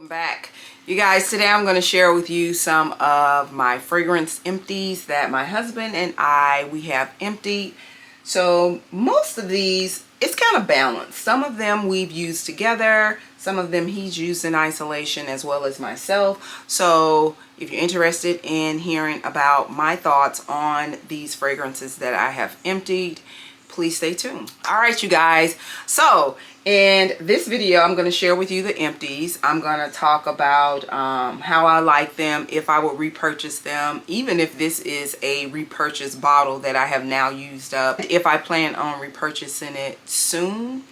Back, you guys. Today I'm going to share with you some of my fragrance empties that my husband and we have emptied. So most of these, it's kind of balanced. Some of them we've used together, some of them he's used in isolation, as well as myself. So if you're interested in hearing about my thoughts on these fragrances that I have emptied, please stay tuned. All right, you guys, so in this video I'm going to share with you the empties. I'm going to talk about how I like them, if I would repurchase them, even if this is a repurchase bottle that I have now used up, if I plan on repurchasing it soon.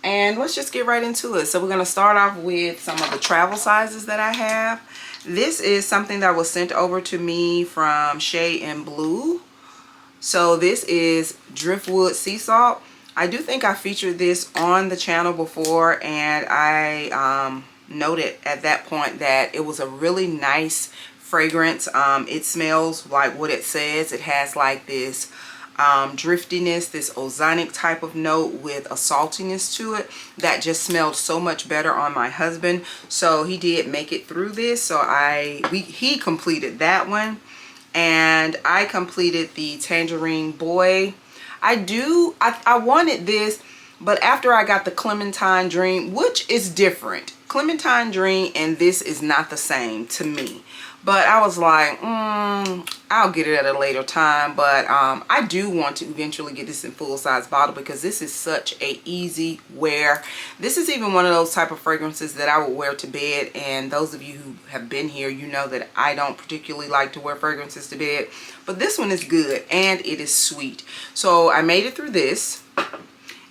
And let's just get right into it. So we're going to start off with some of the travel sizes that I have. This is something that was sent over to me from Shea and Blue. So this is Driftwood Sea Salt. I do think I featured this on the channel before, and I noted at that point that it was a really nice fragrance. It smells like what it says. It has like this driftiness, this ozonic type of note with a saltiness to it that just smelled so much better on my husband. So he did make it through this. So he completed that one. And I completed the Tangerine Boy. I wanted this, but after I got the Clementine Dream, which is different. Clementine Dream and this is not the same to me. But I was like, I'll get it at a later time. But I do want to eventually get this in full-size bottle because this is such a easy wear. This is even one of those type of fragrances that I would wear to bed. And those of you who have been here, you know that I don't particularly like to wear fragrances to bed. But this one is good and it is sweet. So I made it through this.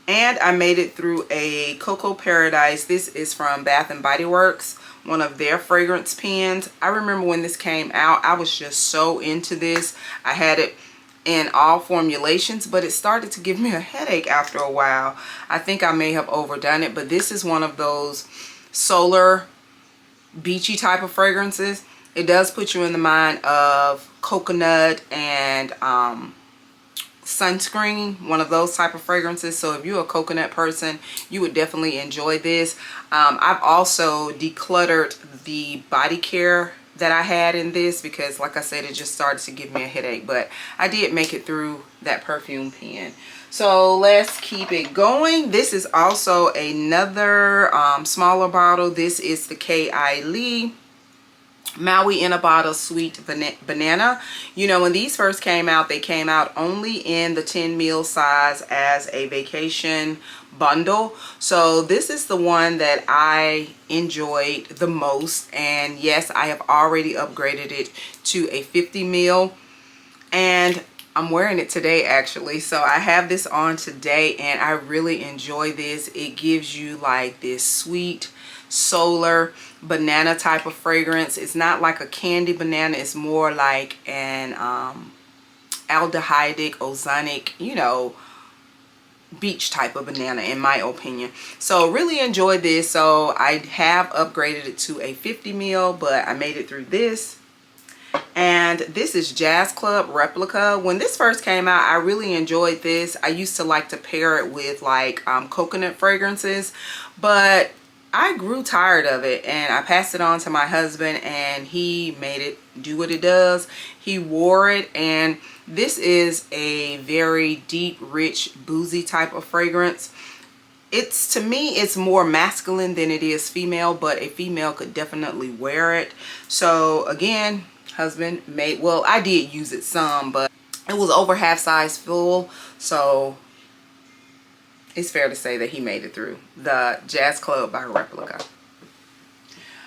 And I made it through a Cocoa Paradise. This is from Bath and Body Works, one of their fragrance pens. I remember when this came out, I was just so into this. I had it in all formulations, but it started to give me a headache after a while. I think I may have overdone it, but this is one of those solar beachy type of fragrances. It does put you in the mind of coconut and sunscreen, one of those type of fragrances. So if you're a coconut person, you would definitely enjoy this. I've also decluttered the body care that I had in this because, like I said, it just started to give me a headache, but I did make it through that perfume pen. So let's keep it going. This is also another smaller bottle. This is the KayAli Maui in a Bottle Sweet Banana. You know, when these first came out, they came out only in the 10 ml size as a vacation bundle. So this is the one that I enjoyed the most. And yes, I have already upgraded it to a 50 ml. And I'm wearing it today actually. So I have this on today and I really enjoy this. It gives you like this sweet solar banana type of fragrance. It's not like a candy banana, it's more like an aldehydic, ozonic, you know, beach type of banana in my opinion. So really enjoy this. So I have upgraded it to a 50 ml, but I made it through this. And this is Jazz Club Replica. When this first came out, I really enjoyed this. I used to like to pair it with like coconut fragrances, but I grew tired of it and I passed it on to my husband and he made it do what it does. He wore it, and this is a very deep, rich, boozy type of fragrance. To me, it's more masculine than it is female, but a female could definitely wear it. So again, husband made, well, I did use it some, but it was over half size full. So it's fair to say that he made it through the Jazz Club by Replica.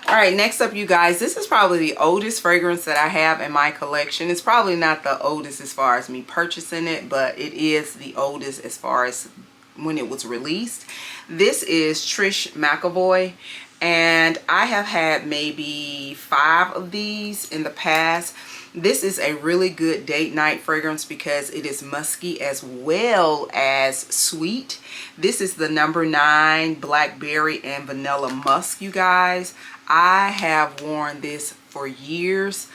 All right, next up, you guys, this is probably the oldest fragrance that I have in my collection. It's probably not the oldest as far as me purchasing it, but it is the oldest as far as when it was released. This is Trish McEvoy, and I have had maybe 5 of these in the past. This is a really good date night fragrance because it is musky as well as sweet. This is the number 9 Blackberry and Vanilla Musk, you guys. I have worn this for years.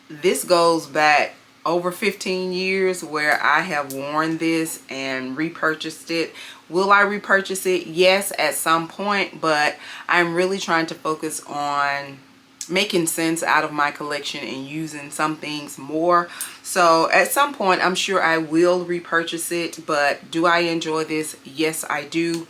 This goes back over 15 years where I have worn this and repurchased it. Will I repurchase it? Yes, at some point, but I'm really trying to focus on making sense out of my collection and using some things more. So at some point, I'm sure I will repurchase it, but do I enjoy this? Yes, I do.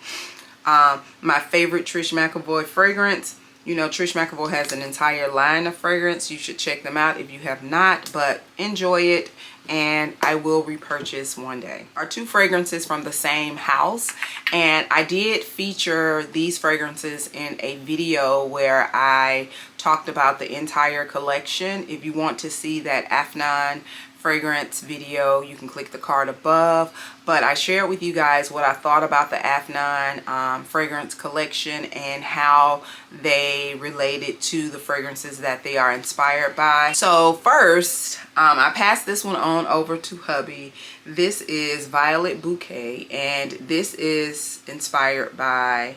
My favorite Trish McEvoy fragrance. You know, Trish McEvoy has an entire line of fragrance. You should check them out if you have not, but enjoy it, and I will repurchase one day. Are two fragrances from the same house, and I did feature these fragrances in a video where I talked about the entire collection. If you want to see that Afnan fragrance video, you can click the card above, but I shared with you guys what I thought about the Afnan fragrance collection and how they related to the fragrances that they are inspired by. So first, I passed this one on over to hubby. This is Violet Bouquet, and this is inspired by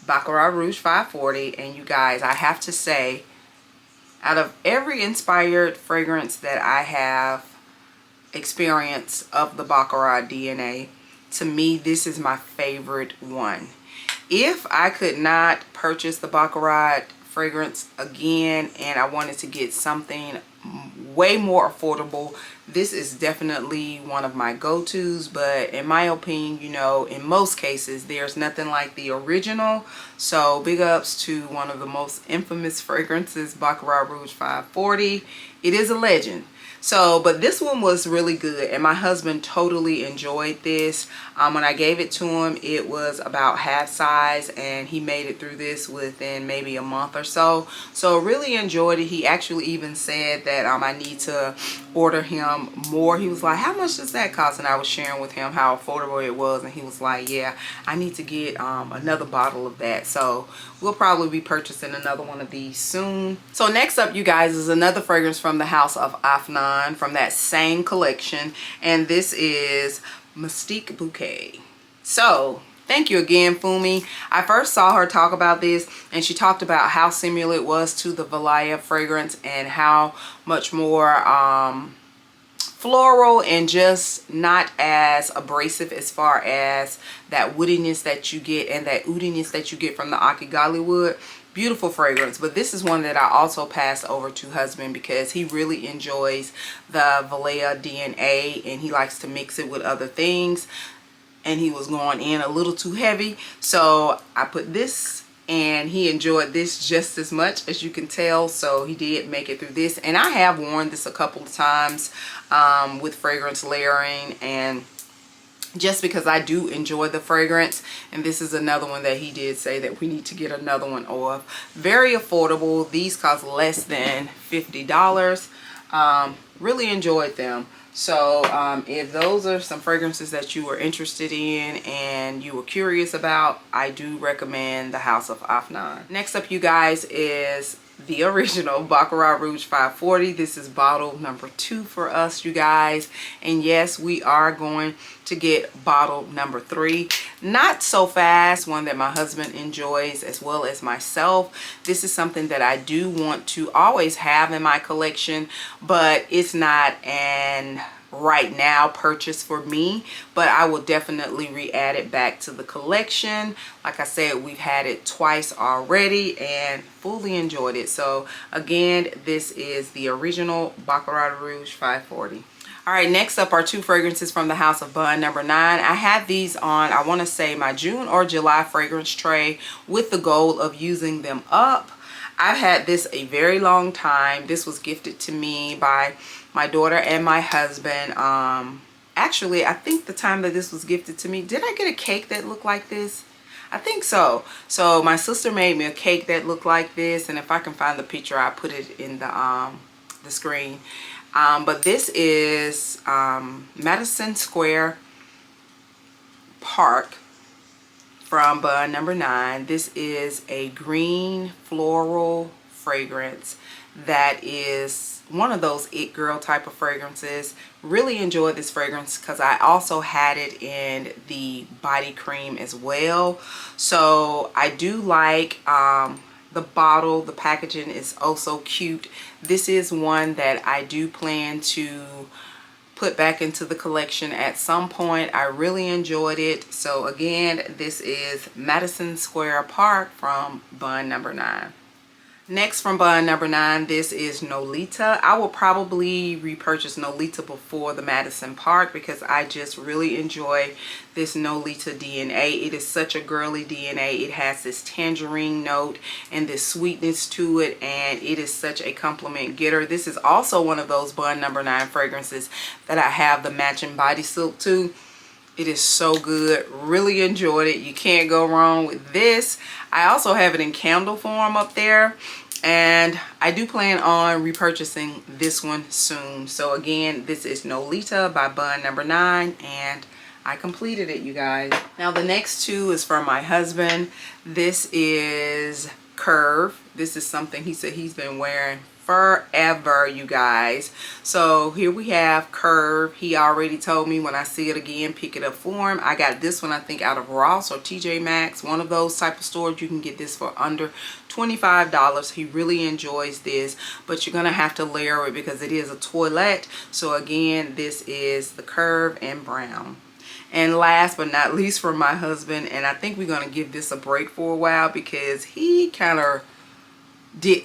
Baccarat Rouge 540. And you guys, I have to say, out of every inspired fragrance that I have experienced of the Baccarat DNA, to me, this is my favorite one. If I could not purchase the Baccarat fragrance again and I wanted to get something way more affordable, this is definitely one of my go-tos. But in my opinion, you know, in most cases there's nothing like the original. So big ups to one of the most infamous fragrances, Baccarat Rouge 540. It is a legend. So, but this one was really good, and my husband totally enjoyed this. When I gave it to him, it was about half size, and he made it through this within maybe a month or so. So really enjoyed it. He actually even said that I need to order him more. He was like, how much does that cost? And I was sharing with him how affordable it was, and he was like, yeah, I need to get another bottle of that. So we'll probably be purchasing another one of these soon. So next up, you guys, is another fragrance from the house of Afnan, from that same collection, and this is Mystique Bouquet. So thank you again, Fumi. I first saw her talk about this, and she talked about how similar it was to the Valaya fragrance and how much more floral and just not as abrasive as far as that woodiness that you get and that oudiness that you get from the Akigali wood. Beautiful fragrance. But this is one that I also passed over to husband because he really enjoys the Valaya DNA and he likes to mix it with other things, and he was going in a little too heavy. So I put this, and he enjoyed this just as much, as you can tell. So he did make it through this, and I have worn this a couple of times with fragrance layering, and just because I do enjoy the fragrance. And this is another one that he did say that we need to get another one of. Very affordable. These cost less than $50. Really enjoyed them. So if those are some fragrances that you were interested in and you were curious about, I do recommend the House of Afnan. Next up, you guys, is the original Baccarat Rouge 540. This is bottle number 2 for us, you guys. And yes, we are going to get bottle number 3. Not so fast, one that my husband enjoys as well as myself. This is something that I do want to always have in my collection, but it's not an right now purchase for me, but I will definitely re-add it back to the collection. Like I said, we've had it twice already and fully enjoyed it. So again, this is the original Baccarat Rouge 540. All right, next up are 2 fragrances from the House of Bun number 9. I had these on, I want to say, my June or July fragrance tray with the goal of using them up. I've had this a very long time. This was gifted to me by my daughter and my husband. Actually, I think the time that this was gifted to me, did I get a cake that looked like this? I think so. So my sister made me a cake that looked like this, and if I can find the picture, I'll put it in the screen. But this is Madison Square Park from Bun number 9. This is a green floral fragrance that is one of those it girl type of fragrances. Really enjoyed this fragrance because I also had it in the body cream as well. So I do like The bottle, the packaging is oh so cute. This is one that I do plan to put back into the collection at some point. I really enjoyed it. So again, this is Madison Square Park from Bun Number 9. Next from Bun Number 9, this is Nolita. I will probably repurchase Nolita before the Madison Park because I just really enjoy this Nolita DNA. It is such a girly DNA. It has this tangerine note and this sweetness to it, and it is such a compliment getter. This is also one of those Bun Number 9 fragrances that I have the matching body silk to. It is so good. Really enjoyed it. You can't go wrong with this. I also have it in candle form up there, and I do plan on repurchasing this one soon. So again, this is Nolita by Bun Number 9, and I completed it, you guys. Now the next two is for my husband. This is Curve. This is something he said he's been wearing forever, you guys. So here we have Curve. He already told me when I see it again, pick it up for him. I got this one, I think, out of Ross or TJ Maxx, one of those type of stores. You can get this for under $25. He really enjoys this, but you're gonna have to layer it because it is a toilette. So again, this is the Curve in brown. And last but not least, for my husband, and I think we're gonna give this a break for a while because he kind of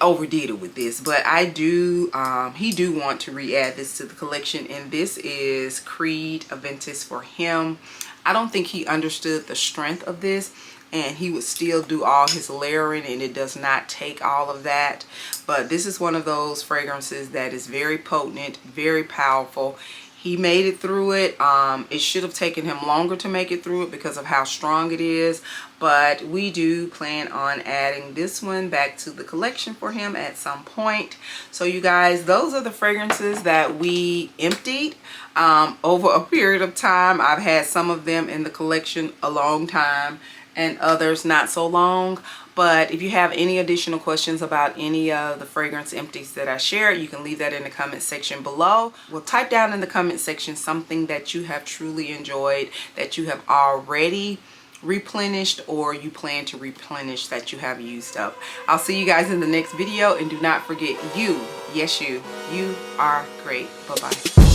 overdid it with this, but I do he do want to re-add this to the collection, and this is Creed Aventus for him. I don't think he understood the strength of this, and he would still do all his layering, and it does not take all of that. But this is one of those fragrances that is very potent, very powerful. He made it through it. It should have taken him longer to make it through it because of how strong it is. But we do plan on adding this one back to the collection for him at some point. So you guys, those are the fragrances that we emptied over a period of time. I've had some of them in the collection a long time and others not so long. But if you have any additional questions about any of the fragrance empties that I shared, you can leave that in the comment section below. We'll type down in the comment section something that you have truly enjoyed, that you have already replenished, or you plan to replenish that you have used up. I'll see you guys in the next video, and do not forget, you, yes you are great. Bye-bye.